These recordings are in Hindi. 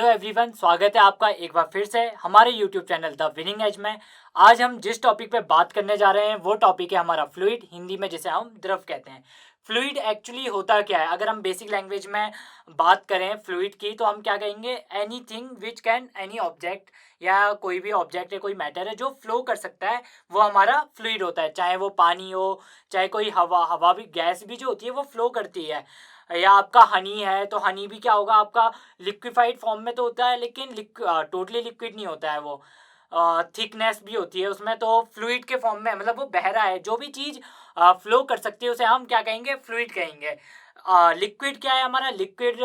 एवरीवन, स्वागत है आपका एक बार फिर से हमारे YouTube channel the winning edge में। आज हम जिस टॉपिक पे बात करने जा रहे हैं वो टॉपिक है हमारा फ्लूइड, हिंदी में जिसे हम द्रव कहते हैं। फ्लूइड एक्चुअली होता क्या है? अगर हम बेसिक लैंग्वेज में बात करें फ्लूइड की तो हम क्या कहेंगे? Anything which can, any object या कोई भी ऑब्जेक्ट है, कोई मैटर है जो फ्लो कर सकता है, वो हमारा फ्लूइड होता है। चाहे वो पानी हो, चाहे कोई हवा हवा भी, गैस भी जो होती है वो फ्लो करती है। या आपका हनी है तो हनी भी क्या होगा? आपका लिक्विफाइड फॉर्म में तो होता है, लेकिन टोटली लिक्विड नहीं होता है वो। थिकनेस भी होती है उसमें, तो फ्लूइड के फॉर्म में, मतलब वो बह रहा है। जो भी चीज़ फ्लो कर सकती है उसे हम क्या कहेंगे? फ्लूइड कहेंगे। लिक्विड क्या है हमारा? लिक्विड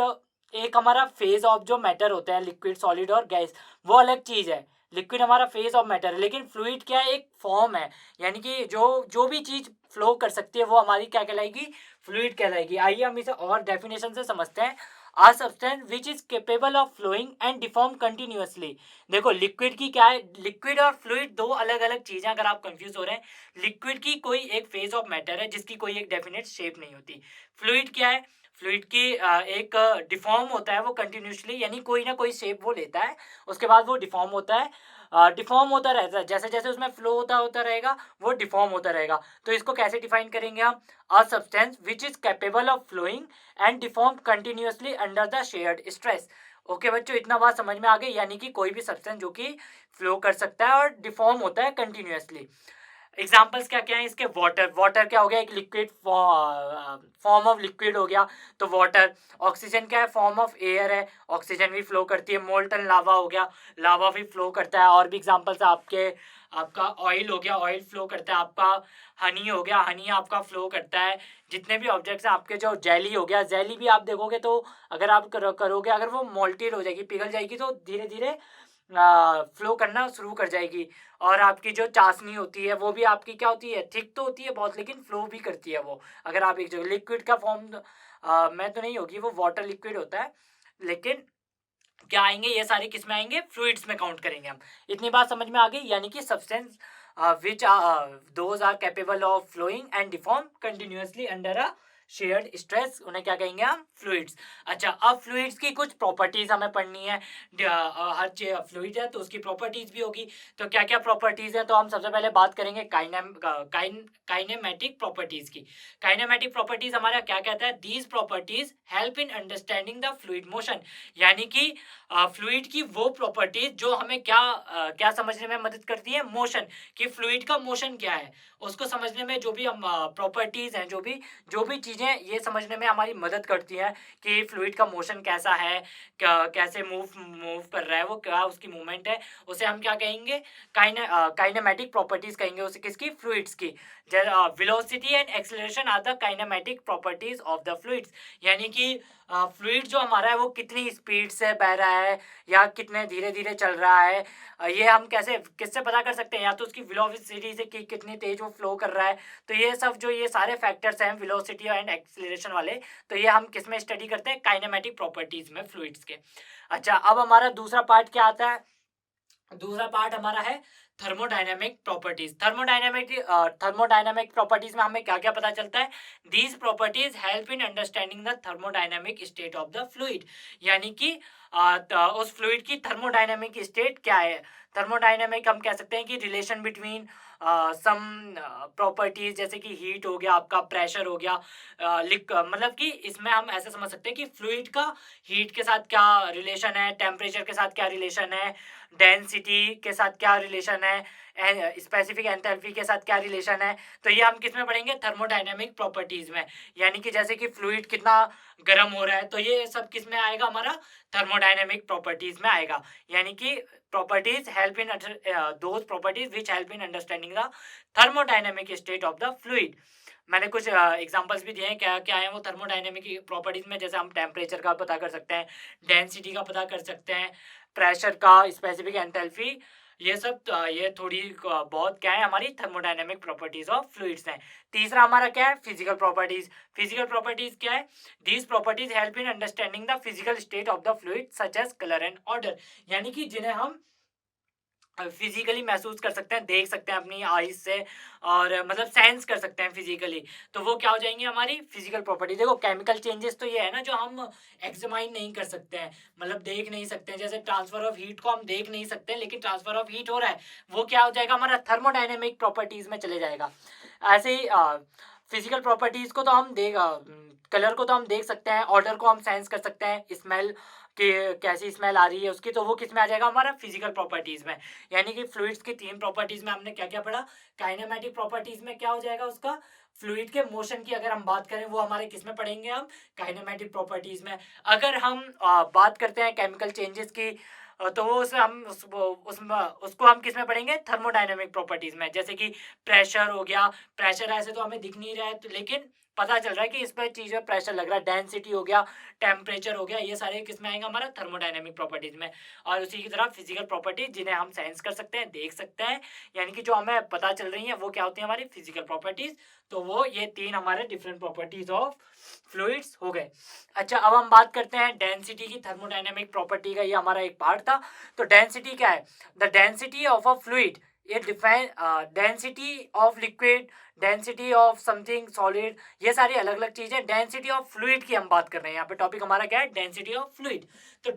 एक हमारा फेज ऑफ जो मैटर होता है, लिक्विड, सॉलिड और गैस, वो अलग चीज़ है। लिक्विड हमारा फेज ऑफ मैटर है, लेकिन फ्लूइड क्या है? एक फॉर्म है। यानी कि जो जो भी चीज़ फ्लो कर सकती है वो हमारी क्या कहलाएगी? फ्लूइड कहलाएगी। आइए हम इसे और डेफिनेशन से समझते हैं। A substance which is capable of flowing and deform continuously. देखो लिक्विड की क्या है? लिक्विड और फ्लूइड दो अलग अलग चीजें। अगर आप कंफ्यूज हो रहे हैं, लिक्विड की कोई एक फेज ऑफ मैटर है जिसकी कोई एक डेफिनेट शेप नहीं होती। फ्लूइड क्या है? फ्लूइड की एक डिफॉर्म होता है वो कंटिन्यूसली, यानी कोई ना कोई शेप वो लेता है, उसके बाद वो डिफॉर्म होता है। डिफॉर्म होता रहता है, जैसे जैसे उसमें फ्लो होता होता रहेगा वो डिफॉर्म होता रहेगा। तो इसको कैसे डिफाइन करेंगे हम? A substance which is capable of flowing and deform continuously under the shared stress. Okay बच्चों, इतना बात समझ में आ गई? यानी कि कोई भी सब्सटेंस जो कि फ्लो कर सकता है और डिफॉर्म होता है कंटिन्यूअसली। एग्जाम्पल्स क्या क्या है इसके? वाटर, वाटर क्या हो गया? एक लिक्विड फॉर्म ऑफ लिक्विड हो गया, तो वाटर। ऑक्सीजन क्या है? फॉर्म ऑफ एयर है, ऑक्सीजन भी फ्लो करती है। मोल्टन लावा हो गया, लावा भी फ्लो करता है। और भी एग्जाम्पल्स आपके, आपका ऑयल हो गया, ऑयल फ्लो करता है। आपका हनी हो गया, हनी आपका फ्लो करता है। जितने भी ऑब्जेक्ट्स हैं आपके, जो जेली हो गया, जेली भी आप देखोगे तो अगर आप करोगे, अगर वो मोल्टेड हो जाएगी, पिघल जाएगी, तो धीरे धीरे फ्लो करना शुरू कर जाएगी। और आपकी जो चाशनी होती है वो भी आपकी क्या होती है? थिक तो होती है बहुत, लेकिन फ्लो भी करती है वो। अगर आप एक जगह लिक्विड का फॉर्म में तो नहीं होगी, वो वाटर लिक्विड होता है, लेकिन क्या आएंगे ये सारे? किस में आएंगे? फ्लूइड्स में काउंट करेंगे हम। इतनी बात समझ में आ गई? यानी कि substance which those are capable of flowing and deform continuously under a shared stress, उन्हें क्या कहेंगे हम? फ्लूइड्स। अच्छा, अब फ्लूइड्स की कुछ प्रॉपर्टीज हमें पढ़नी है। हर फ्लूइड है तो उसकी प्रॉपर्टीज भी होगी। तो क्या क्या प्रॉपर्टीज है? तो हम सबसे पहले बात करेंगे काइनेमेटिक प्रॉपर्टीज की। काइनेमेटिक प्रॉपर्टीज हमारा क्या कहता है? These properties help in understanding the fluid motion. यानी कि फ्लूइड की वो प्रॉपर्टीज जो हमें क्या समझने में मदद करती है? मोशन। कि फ्लूइड का मोशन क्या है उसको समझने में, जो भी हम प्रॉपर्टीज हैं, जो भी चीजें, ये समझने में हमारी मदद करती है कि फ्लूइड का मोशन कैसा है, कैसे मूव मूव कर रहा है, वो क्या उसकी मूवमेंट है, उसे हम क्या कहेंगे? काइनेमेटिक प्रॉपर्टीज कहेंगे उसे। किसकी? फ्लूइड्स की। Velocity and acceleration are the kinematic properties of the fluids. यानी कि फ्लूइड जो हमारा है वो कितनी स्पीड से बह रहा है या कितने धीरे धीरे चल रहा है, ये हम कैसे, किससे पता कर सकते हैं? या तो उसकी वेलोसिटी से कि कितनी तेज वो फ्लो कर रहा है। तो ये सब जो ये सारे फैक्टर्स हैं वेलोसिटी एंड एक्सीलरेशन वाले, तो ये हम किस में स्टडी करते हैं? काइनेमेटिक प्रॉपर्टीज में, फ्लूइड्स के। अच्छा, अब हमारा दूसरा पार्ट क्या आता है? दूसरा पार्ट हमारा है थर्मोडायनेमिक प्रॉपर्टीज। थर्मोडायनेमिक प्रॉपर्टीज में हमें क्या क्या पता चलता है? These properties help in understanding the thermodynamic state of the fluid. यानी कि उस फ्लूइड की थर्मोडायनेमिक स्टेट क्या है? थर्मोडायनेमिक हम कह सकते हैं कि रिलेशन बिटवीन सम प्रॉपर्टीज, जैसे कि हीट हो गया, आपका प्रेशर हो गया, मतलब कि इसमें हम ऐसे समझ सकते हैं कि फ्लूइड का हीट के साथ क्या रिलेशन है, टेम्परेचर के साथ क्या रिलेशन है, डेंसिटी के साथ क्या रिलेशन है, स्पेसिफिक एंथैल्पी के साथ क्या रिलेशन है। तो ये हम किस में पढ़ेंगे? थर्मोडायनेमिक प्रॉपर्टीज में। यानी कि जैसे कि फ्लूइड कितना गर्म हो रहा है, तो ये सब किस में आएगा? हमारा थर्मोडायनेमिक प्रॉपर्टीज में आएगा। यानी कि properties help in those properties which help in understanding the thermodynamic state of the fluid. मैंने कुछ एग्जांपल्स भी दिए हैं, क्या क्या है वो थर्मोडायनेमिक प्रॉपर्टीज में। जैसे हम टेम्परेचर का पता कर सकते हैं, डेंसिटी का पता कर सकते हैं, प्रेशर का, स्पेसिफिक एंथैल्पी, ये सब ये थोड़ी बहुत क्या है? हमारी थर्मोडायनेमिक प्रॉपर्टीज ऑफ फ्लूइड्स हैं। तीसरा हमारा क्या है? Physical properties. फिजिकल प्रॉपर्टीज क्या है? These properties help in understanding the physical state of the fluid such as colour and odour. यानी कि जिन्हें हम फिजिकली महसूस कर सकते हैं, देख सकते हैं अपनी आईज से, और मतलब सेंस कर सकते हैं फिजिकली, तो वो क्या हो जाएंगी हमारी फिजिकल प्रॉपर्टी। देखो केमिकल चेंजेस तो ये है ना जो हम एग्जामाइन नहीं कर सकते हैं, मतलब देख नहीं सकते हैं, जैसे ट्रांसफर ऑफ हीट को हम देख नहीं सकते हैं, लेकिन ट्रांसफर ऑफ हीट हो रहा है, वो क्या हो जाएगा हमारा थर्मोडाइनेमिक प्रॉपर्टीज में चले जाएगा। ऐसे ही फिजिकल प्रॉपर्टीज को तो हम देख, कलर को तो हम देख सकते हैं, ऑर्डर को हम सेंस कर सकते हैं, स्मेल कि कैसी स्मेल आ रही है उसकी, तो वो किस में आ जाएगा हमारा फिजिकल प्रॉपर्टीज में। यानी कि फ्लूइड्स की 3 प्रॉपर्टीज में हमने क्या क्या पढ़ा, काइनेमेटिक प्रॉपर्टीज में क्या हो जाएगा उसका, फ्लूइड के मोशन की अगर हम बात करें वो हमारे किस में पढ़ेंगे हम, काइनेमेटिक प्रॉपर्टीज में। अगर हम बात करते हैं केमिकल चेंजेस की, तो वो उसे हम उसको हम किस में पढ़ेंगे, थर्मोडायनेमिक प्रॉपर्टीज में। जैसे कि प्रेशर हो गया, प्रेशर ऐसे तो हमें दिख नहीं रहा है तो, लेकिन पता चल रहा है कि इस पर चीज में प्रेशर लग रहा है, डेंसिटी हो गया, टेम्परेचर हो गया, ये सारे किस में आएंगे हमारा थर्मोडायनेमिक प्रॉपर्टीज में। और उसी की तरह फिजिकल प्रॉपर्टीज जिन्हें हम सेंस कर सकते हैं, देख सकते हैं, यानी कि जो हमें पता चल रही है वो क्या होती है हमारी फिजिकल प्रॉपर्टीज। तो वो ये 3 हमारे डिफरेंट प्रॉपर्टीज ऑफ फ्लूइड्स हो गए। अच्छा, अब हम बात करते हैं डेंसिटी की, थर्मोडायनेमिक प्रॉपर्टी का ये हमारा एक पार्ट था। तो डेंसिटी क्या है, the density of a fluid, ये define density of liquid, density of something solid, ये सारी अलग अलग चीजें। डेंसिटी ऑफ फ्लूइड की हम बात कर रहे हैं यहाँ पे, टॉपिक हमारा क्या है, डेंसिटी ऑफ फ्लूइड। तो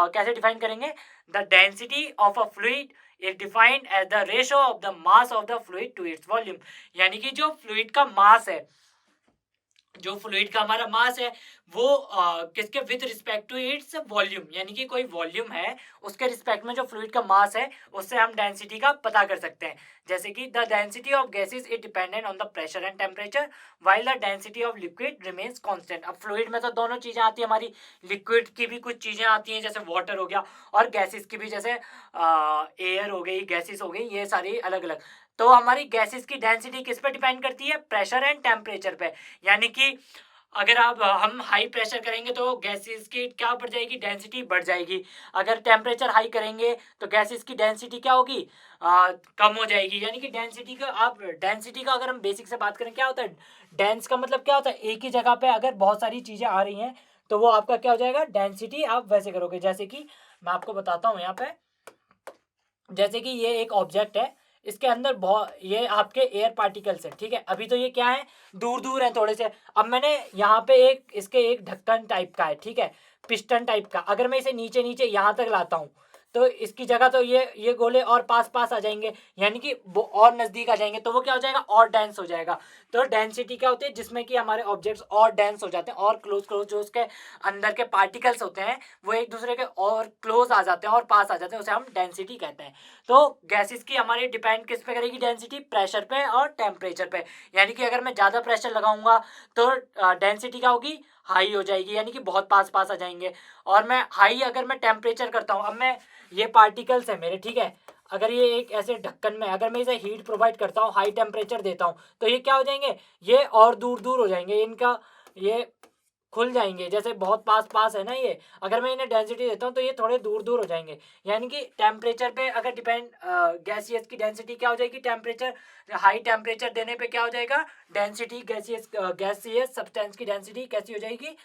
कैसे डिफाइन करेंगे, the density of a fluid is defined as the ratio of the mass of the fluid to its volume. यानी कि जो फ्लूइड का मास है, जो फ्लूइड का हमारा मास है वो किसके with respect to its volume, यानी कि कोई वॉल्यूम है उसके रिस्पेक्ट में जो फ्लूइड का मास है उससे हम डेंसिटी का पता कर सकते हैं। जैसे कि the density of gases is dependent on the pressure and temperature while the density of liquid remains constant. अब फ्लूइड में तो दोनों चीजें आती है हमारी, लिक्विड की भी कुछ चीजें आती हैं जैसे वाटर हो गया, और गैसेस की भी जैसे एयर हो गई, गैसेस हो गई, ये सारी अलग अलग। तो हमारी गैसेस की डेंसिटी किस पे डिपेंड करती है, प्रेशर एंड टेम्परेचर पे। यानी कि अगर आप हम हाई प्रेशर करेंगे तो गैसेस की क्या बढ़ जाएगी, डेंसिटी बढ़ जाएगी। अगर टेम्परेचर हाई करेंगे तो गैसेस की डेंसिटी क्या होगी, कम हो जाएगी। यानी कि डेंसिटी का, आप डेंसिटी का अगर हम बेसिक से बात करें क्या होता है, डेंस का मतलब क्या होता है, एक ही जगह पे अगर बहुत सारी चीज़ें आ रही हैं तो वो आपका क्या हो जाएगा, डेंसिटी आप वैसे करोगे। जैसे कि मैं आपको बताता हूँ यहाँ पे, जैसे कि ये एक ऑब्जेक्ट है, इसके अंदर बहुत, ये आपके एयर पार्टिकल्स है, ठीक है, अभी तो ये क्या है, दूर दूर है थोड़े से। अब मैंने यहाँ पे एक इसके एक ढक्कन टाइप का है, ठीक है, पिस्टन टाइप का, अगर मैं इसे नीचे नीचे यहाँ तक लाता हूँ तो इसकी जगह तो ये गोले और पास पास आ जाएंगे, यानी कि वो और नजदीक आ जाएंगे, तो वो क्या हो जाएगा, और डेंस हो जाएगा। तो डेंसिटी क्या होती है, जिसमें कि हमारे ऑब्जेक्ट्स और डेंस हो जाते हैं, और क्लोज क्लोज जो उसके अंदर के पार्टिकल्स होते हैं वो एक दूसरे के और क्लोज आ जाते हैं और पास आ जाते हैं, उसे हम डेंसिटी कहते हैं। तो गैसेस की हमारी डिपेंड किस पे करेगी डेंसिटी, प्रेशर पे और टेम्परेचर पे। यानी कि अगर मैं ज़्यादा प्रेशर लगाऊंगा तो डेंसिटी क्या होगी, हाई हो जाएगी, यानी कि बहुत पास पास आ जाएंगे। और मैं हाई अगर मैं टेम्परेचर करता हूँ, अब मैं, ये पार्टिकल्स है मेरे, ठीक है, अगर ये एक ऐसे ढक्कन में अगर मैं इसे हीट प्रोवाइड करता हूँ, हाई टेम्परेचर देता हूँ, तो ये क्या हो जाएंगे, ये और दूर दूर हो जाएंगे, इनका ये खुल जाएंगे, जैसे बहुत पास पास है ना ये, अगर मैं इन्हें डेंसिटी देता हूँ तो ये थोड़े दूर दूर हो जाएंगे। यानी कि टेम्परेचर पे अगर डिपेंड, गैसियस की डेंसिटी क्या हो जाएगी, टेम्परेचर, हाई टेम्परेचर देने पे क्या हो जाएगा, डेंसिटी, गैसियस सब्सटेंस की डेंसिटी कैसी हो जाएगी,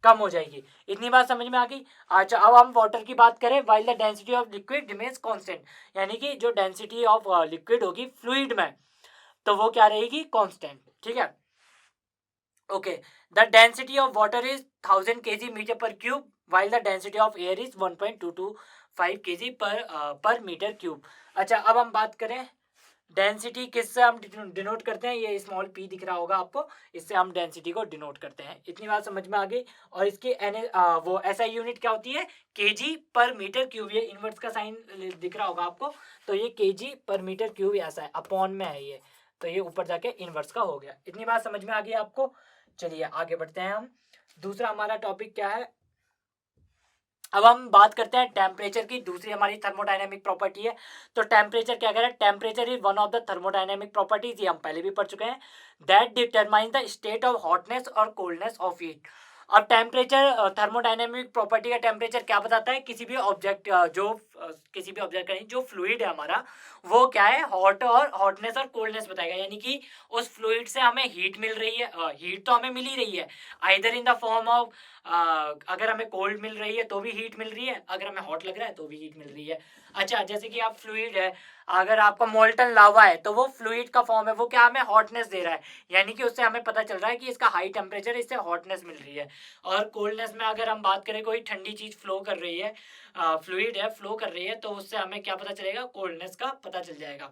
कम हो जाएगी। इतनी बात समझ में आ गई। अच्छा, अब हम वाटर की बात करें, while the density of liquid remains constant, यानी कि जो डेंसिटी ऑफ लिक्विड होगी फ्लूइड में तो वो क्या रहेगी, कांस्टेंट, ठीक है। Okay, the density of water is 1000 kg meter per cube, while the density of air is 1.225 kg per meter cube. अच्छा, अब हम बात करें डेंसिटी किससे हम डिनोट करते हैं, ये स्मॉल पी दिख रहा होगा आपको, इससे हम डेंसिटी को डिनोट करते हैं। इतनी बात समझ में आ गई। और इसकी वो एसआई यूनिट क्या होती है, केजी पर मीटर क्यूब, ये इनवर्स का साइन दिख रहा होगा आपको, तो ये केजी पर मीटर क्यूब ऐसा है, अपॉन में है ये, तो ये ऊपर जाके इनवर्स का हो गया। इतनी बात समझ में आ गई आपको। चलिए आगे बढ़ते हैं हम। दूसरा हमारा टॉपिक क्या है, अब हम बात करते हैं टेम्परेचर की, दूसरी हमारी थर्मोडायनेमिक प्रॉपर्टी है। तो टेम्परेचर क्या कह रहा है, temperature is one of the thermodynamic properties, ये हम पहले भी पढ़ चुके हैं, that determine the state of hotness और कोल्डनेस ऑफ हीट। अब टेम्परेचर, थर्मोडायनेमिक प्रॉपर्टी का टेम्परेचर क्या बताता है, किसी भी ऑब्जेक्ट, जो किसी भी ऑब्जेक्ट का नहीं, जो फ्लूइड है हमारा वो क्या है, हॉट और हॉटनेस और कोल्डनेस बताएगा। यानी कि उस फ्लूइड से हमें हीट मिल रही है, हीट तो हमें मिल ही रही है either in the form of, अगर हमें कोल्ड मिल रही है तो भी हीट मिल रही है, अगर हमें हॉट लग रहा है तो भी हीट मिल रही है। अच्छा, जैसे कि आप फ्लूइड है, अगर आपका मोल्टन लावा है तो वो फ्लूइड का फॉर्म है, वो क्या हमें हॉटनेस दे रहा है, यानी कि उससे हमें पता चल रहा है कि इसका हाई टेम्परेचर, इससे हॉटनेस मिल रही है। और कोल्डनेस में अगर हम बात करें, कोई ठंडी चीज फ्लो कर रही है, फ्लूइड है फ्लो कर रही है, तो उससे हमें क्या पता चलेगा, कोल्डनेस का पता चल जाएगा।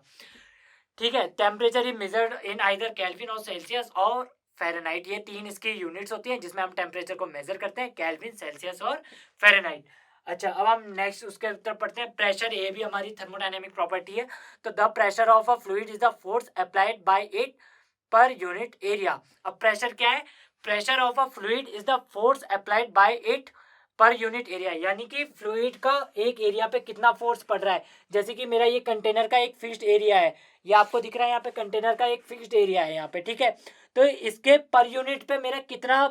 ठीक है, temperature is measured in either kelvin और सेल्सियस और फ़ारेनहाइट, ये 3 इसकी यूनिट्स होती हैं जिसमें हम टेम्परेचर को मेजर करते हैं, केल्विन, सेल्सियस और फ़ारेनहाइट। अच्छा, अब हम नेक्स्ट उसके उत्तर पढ़ते हैं, प्रेशर, ये भी हमारी थर्मोडायनेमिक प्रॉपर्टी है। तो the pressure of a fluid is the force applied by it पर यूनिट एरिया। अब प्रेशर क्या है, pressure of a fluid is the force applied by it पर यूनिट एरिया, यानी कि फ्लूइड का एक एरिया पे कितना फोर्स पड़ रहा है। जैसे कि मेरा ये कंटेनर का एक फिक्स्ड एरिया है, ये आपको दिख रहा है यहाँ पे, कंटेनर का एक फिक्स्ड एरिया है यहाँ पे, ठीक है। तो इसके पर यूनिट पे मेरा कितना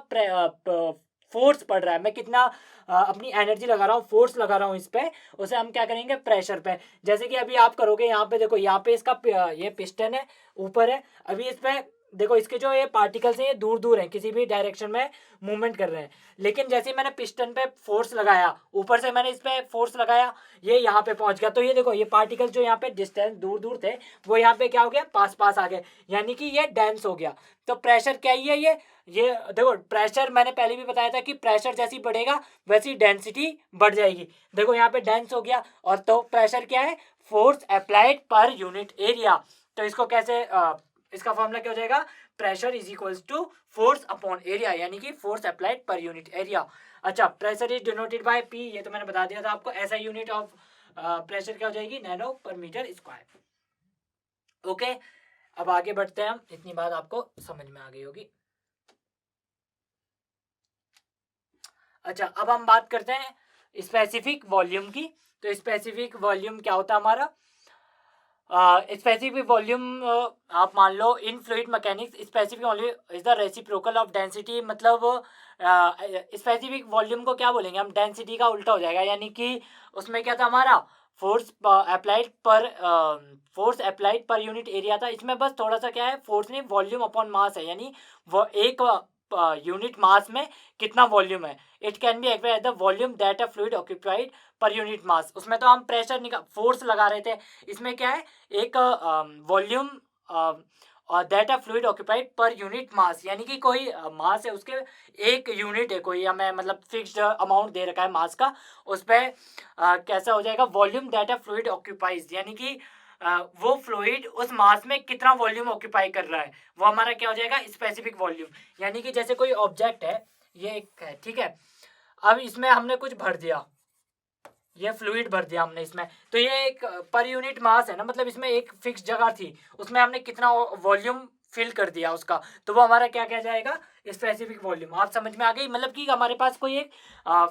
फोर्स पड़ रहा है, मैं कितना अपनी एनर्जी लगा रहा हूँ, फोर्स लगा रहा हूँ इस पे, उसे हम क्या करेंगे, प्रेशर पे। जैसे कि अभी आप करोगे, यहाँ पे देखो, यहाँ पे इसका ये पिस्टन है, ऊपर है, अभी इस पे देखो, इसके जो ये पार्टिकल्स हैं ये दूर दूर हैं, किसी भी डायरेक्शन में मूवमेंट कर रहे हैं। लेकिन जैसे ही मैंने पिस्टन पे फोर्स लगाया, ऊपर से मैंने इस पे फोर्स लगाया, ये यहाँ पे पहुंच गया, तो ये देखो, ये पार्टिकल्स जो यहाँ पे डिस्टेंस दूर दूर थे, वो यहाँ पे क्या हो गया, पास पास आ गए, यानी कि ये डेंस हो गया। तो प्रेशर क्या ही है, ये देखो, प्रेशर मैंने पहले भी बताया था कि प्रेशर जैसी बढ़ेगा वैसी डेंसिटी बढ़ जाएगी। देखो यहाँ पे डेंस हो गया, और तो प्रेशर क्या है, force applied per unit area. तो इसको कैसे इसका फॉर्मूला क्या हो जाएगा, pressure is equals to force upon area, यानी कि force applied per unit area. अच्छा, pressure is denoted by P, ये तो मैंने बता दिया था आपको। ऐसा यूनिट ऑफ प्रेशर क्या हो जाएगी, नैनो पर मीटर स्क्वायर। ओके, अब आगे बढ़ते हैं हम, इतनी बात आपको समझ में आ गई होगी। अच्छा, अब हम बात करते हैं स्पेसिफिक वॉल्यूम की। तो स्पेसिफिक वॉल्यूम क्या होता है हमारा, स्पेसिफिक वॉल्यूम, आप मान लो in fluid mechanics specific volume is the reciprocal of density. मतलब स्पेसिफिक वॉल्यूम को क्या बोलेंगे हम, डेंसिटी का उल्टा हो जाएगा, यानी कि उसमें क्या था हमारा, फोर्स अप्लाइड पर force applied per unit area था। इसमें बस थोड़ा सा क्या है, फोर्स नहीं, वॉल्यूम अपॉन मास है, यानी वो एक यूनिट मास में कितना वॉल्यूम है। It can be express as the volume that a fluid occupied per unit mass. उसमें तो हम प्रेशर निकाल, फोर्स लगा रहे थे, इसमें क्या है, एक वॉल्यूम और that a fluid occupied per unit मास, यानी कि कोई मास है, उसके एक यूनिट है कोई, हमें मतलब फिक्स्ड अमाउंट दे रखा है मास का, उस पर कैसा हो जाएगा, volume that a fluid occupies, यानी कि वो फ्लूइड उस मास में कितना वॉल्यूम ऑक्यूपाई कर रहा है, वो हमारा क्या हो जाएगा, स्पेसिफिक वॉल्यूम। यानी कि जैसे कोई ऑब्जेक्ट है, ये एक है, ठीक है, अब इसमें हमने कुछ भर दिया, ये फ्लूइड भर दिया हमने इसमें, तो ये एक पर यूनिट मास है ना, मतलब इसमें एक फिक्स जगह थी, उसमें हमने कितना वॉल्यूम फिल कर दिया उसका, तो वो हमारा क्या क्या जाएगा, स्पेसिफिक वॉल्यूम। आप समझ में आ गई, मतलब कि हमारे पास कोई एक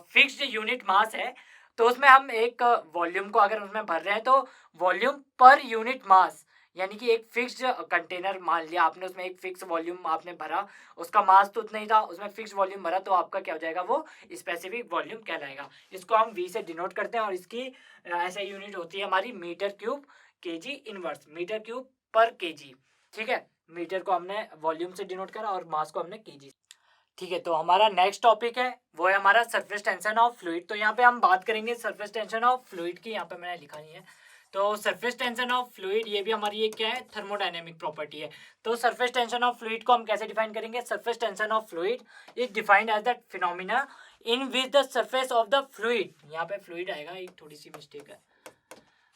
फिक्स्ड यूनिट मास है, तो उसमें हम एक वॉल्यूम को अगर उसमें भर रहे हैं, तो वॉल्यूम पर यूनिट मास, यानी कि एक फिक्स्ड कंटेनर मान लिया आपने, उसमें एक फिक्स वॉल्यूम आपने भरा, उसका मास तो उतना ही था, उसमें फिक्स वॉल्यूम भरा, तो आपका क्या हो जाएगा, वो स्पेसिफिक वॉल्यूम कहलाएगा। इसको हम वी से डिनोट करते हैं, और इसकी ऐसा यूनिट होती है हमारी metre cube KG inverse, metre cube per KG. ठीक है, मीटर को हमने वॉल्यूम से डिनोट करा और मास को हमने केजी। ठीक है, तो हमारा नेक्स्ट टॉपिक है वो है हमारा सरफेस टेंशन ऑफ फ्लूइड। तो यहाँ पे हम बात करेंगे सरफेस टेंशन ऑफ फ्लूइड की, यहाँ पे मैंने लिखा नहीं है। तो सरफेस टेंशन ऑफ फ्लूइड, ये भी हमारी एक क्या है, थर्मोडायनेमिक प्रॉपर्टी है। तो सरफेस टेंशन ऑफ फ्लूइड को हम कैसे डिफाइन करेंगे, surface tension of fluid is defined as that phenomena in which the surface of the fluid, यहाँ पे फ्लूइड आएगा, एक थोड़ी सी मिस्टेक है,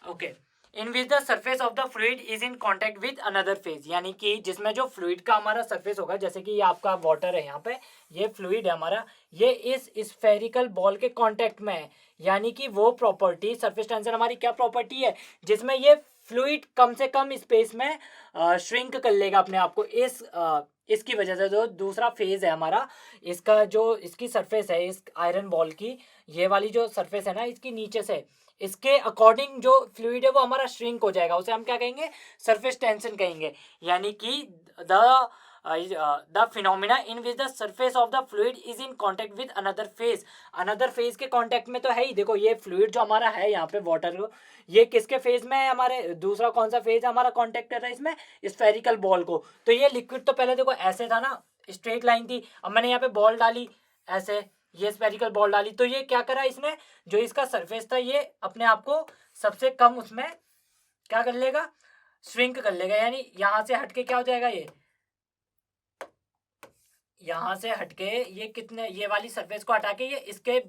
okay, in which the surface of the fluid is in contact with another phase, यानी कि जिसमें जो फ्लूइड का हमारा सरफेस होगा, जैसे कि ये आपका वाटर है, यहाँ पे ये फ्लूइड है हमारा, ये इस स्फेरिकल बॉल के कांटेक्ट में है, यानी कि वो प्रॉपर्टी, सरफेस टेंशन हमारी क्या प्रॉपर्टी है, जिसमें ये फ्लूइड कम से कम स्पेस में श्रिंक कर लेगा अपने आप को, इसकी वजह से जो दूसरा फेज है हमारा, इसका जो इसकी सरफेस है, इस आयरन बॉल की ये वाली जो सरफेस है ना, इसकी नीचे से इसके अकॉर्डिंग जो फ्लूइड है वो हमारा श्रिंक हो जाएगा, उसे हम क्या कहेंगे, सरफेस टेंशन कहेंगे। यानी कि the the phenomena in which the surface of the fluid is in contact with another phase. Another phase के कॉन्टेक्ट में तो है ही। देखो ये फ्लूइड जो हमारा है यहाँ पे वाटर को, ये किसके फेज में है हमारे, दूसरा कौन सा फेज हमारा कॉन्टेक्ट कर रहा है इसमें, स्फेरिकल बॉल को। तो ये लिक्विड तो पहले देखो ऐसे था ना, स्ट्रेट लाइन थी, अब मैंने यहाँ पे बॉल डाली ऐसे, ये स्फेरिकल बॉल डाली, तो ये क्या करा इसने, जो इसका सरफेस था ये अपने आप को सबसे कम उसमें क्या कर लेगा, श्रिंक कर लेगा, यानी यहां से हटके क्या हो जाएगा, ये यहां से हटके ये कितने, ये वाली सरफेस को हटा के ये इसके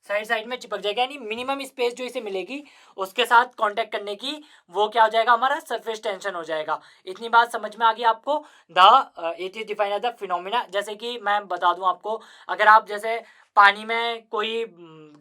साइड साइड में चिपक जाएगा, यानी मिनिमम स्पेस जो इसे मिलेगी उसके साथ कांटेक्ट करने की, वो क्या हो जाएगा हमारा सरफेस टेंशन हो जाएगा। इतनी बात समझ में आ गई आपको। The it is defined as the phenomena. जैसे कि मैं बता दूं आपको, अगर आप जैसे पानी में कोई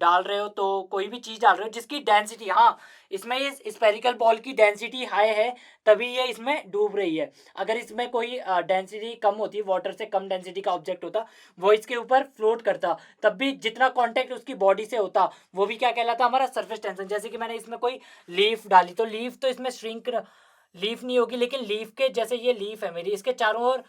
डाल रहे हो, तो कोई भी चीज़ डाल रहे हो जिसकी डेंसिटी, हाँ इसमें ये स्पेरिकल बॉल की डेंसिटी हाई है तभी ये इसमें डूब रही है। अगर इसमें कोई डेंसिटी कम होती, वाटर से कम डेंसिटी का ऑब्जेक्ट होता, वो इसके ऊपर फ्लोट करता, तब भी जितना कांटेक्ट उसकी बॉडी से होता वो भी क्या कहलाता हमारा सरफेस टेंशन। जैसे कि मैंने इसमें कोई लीफ डाली, तो लीफ तो इसमें श्रिंक, लीफ नहीं होगी, लेकिन लीफ के जैसे ये लीफ है मेरी, इसके चारों ओर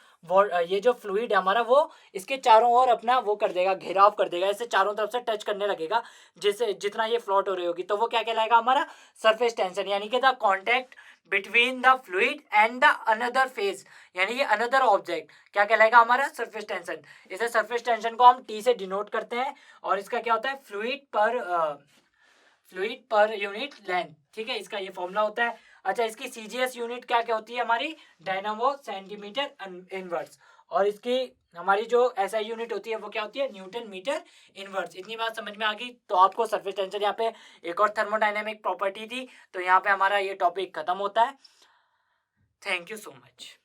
ये जो फ्लूइड है हमारा वो इसके चारों ओर अपना वो कर देगा, घेराव कर देगा, ऐसे चारों तरफ से टच करने लगेगा, जिससे जितना ये फ्लोट हो रही होगी, तो वो क्या कहलाएगा हमारा सरफेस टेंशन, यानी कि the contact between the fluid and the another phase, यानी कि अनदर ऑब्जेक्ट क्या कहलाएगा हमारा सरफेस टेंशन। इसे सरफेस टेंशन को हम टी से डिनोट करते हैं, और इसका क्या होता है, फ्लूइड पर यूनिट लेंथ, ठीक है, इसका ये फॉर्मूला होता है। अच्छा, इसकी सीजीएस यूनिट क्या क्या होती है हमारी, डायनामो सेंटीमीटर इनवर्स, और इसकी हमारी जो एसआई यूनिट होती है वो क्या होती है, न्यूटन मीटर इनवर्स। इतनी बात समझ में आ गई। तो आपको सरफेस टेंशन, यहाँ पे एक और थर्मोडायनेमिक प्रॉपर्टी थी, तो यहाँ पे हमारा ये टॉपिक खत्म होता है। Thank you so much.